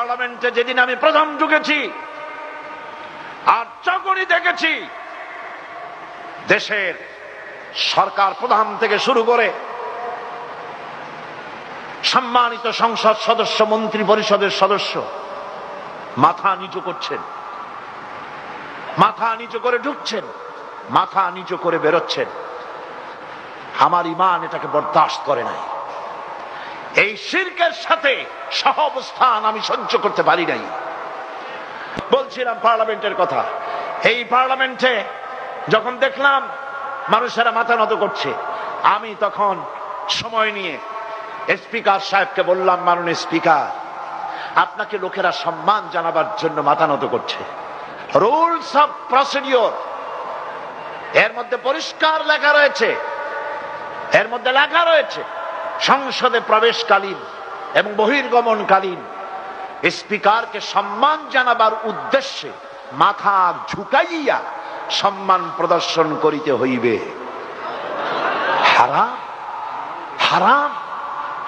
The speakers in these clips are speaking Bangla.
পার্লামেন্টে যেদিন আমি প্রথম ঢুকেছি আর যখনই দেখেছি দেশের সরকার প্রধান থেকে শুরু করে সম্মানিত সংসদ সদস্য, মন্ত্রী পরিষদের সদস্য মাথা নিচু করছেন, মাথা নিচু করে ঢুকছেন, মাথা নিচু করে বেরোচ্ছেন, আমার ঈমান এটাকে বরদাস্ত করে নাই। এই শিরকের সাথে সহ অবস্থান আমি সহ্য করতে পারি নাই। বলছিলাম পার্লামেন্টের কথা। এই পার্লামেন্টে যখন দেখলাম মানুষেরা মাথা নত করছে, আমি তখন সময় নিয়ে স্পিকার সাহেবকে বললাম, মাননীয় স্পিকার, আপনাকে লোকেরা সম্মান জানাবার জন্য মাথা নত করছে। রুলস অফ প্রসিডিওর এর মধ্যে পরিষ্কার লেখা রয়েছে, এর মধ্যে লেখা রয়েছে সংসদে প্রবেশকালীন এবং বহির্গমনকালীন স্পিকারকে সম্মান জানাবার উদ্দেশ্যে মাথা ঝুঁকাইয়া সম্মান প্রদর্শন করিতে হইবে। হারাম, হারাম।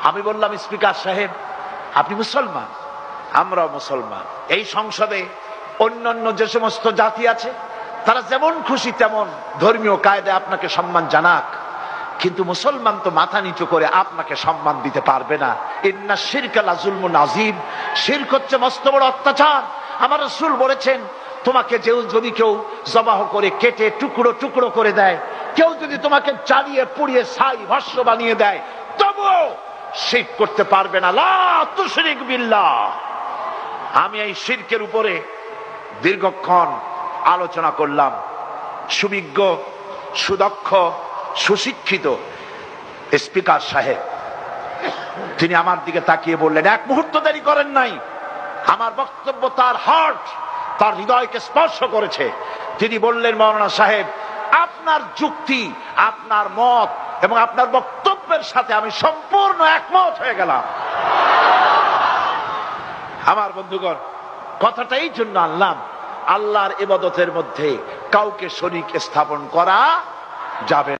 আমি বললাম, স্পিকার সাহেব, আপনি মুসলমান, আমরাও মুসলমান। এই সংসদে অন্যান্য যে সমস্ত জাতি আছে তারা যেমন খুশি তেমন ধর্মীয় কায়দায় আপনাকে সম্মান জানাক, কিন্তু মুসলমান তো মাথা নিচু করে আপনাকে সম্মান দিতে পারবে না। ইন্না শিরকা লাযুলমুন আযীম, শিরক হচ্ছে মস্ত বড় অত্যাচার। আমার রাসূল বলেছেন, তোমাকে যদি কেউ জবাহ করে কেটে টুকরো টুকরো করে দেয়, কেউ যদি তোমাকে জ্বালিয়ে পুড়িয়ে ছাই ভস্ম বানিয়ে দেয়, তবুও শিরক করতে পারবে না। লা তুশরিক বিল্লাহ। আমি এই শিরকের উপরে দীর্ঘক্ষণ আলোচনা করলাম। সুবিজ্ঞ, সুদক্ষ, সুশিক্ষিত স্পিকার সাহেব তিনি আমার দিকে তাকিয়ে বললেন, এক মুহূর্ত দেরি করেন নাই। আমার বক্তব্য তার হার্ট, তার হৃদয়কে স্পর্শ করেছে। তিনি বললেন, মাওলানা সাহেব, আপনার যুক্তি, আপনার মত এবং আপনার বক্তব্যের সাথে আমি সম্পূর্ণ একমত হয়ে গেলাম। আমার বন্ধুগণ, কথাটা এই জন্য আনলাম, আল্লাহর ইবাদতের মধ্যে কাউকে শরীক স্থাপন করা যাবে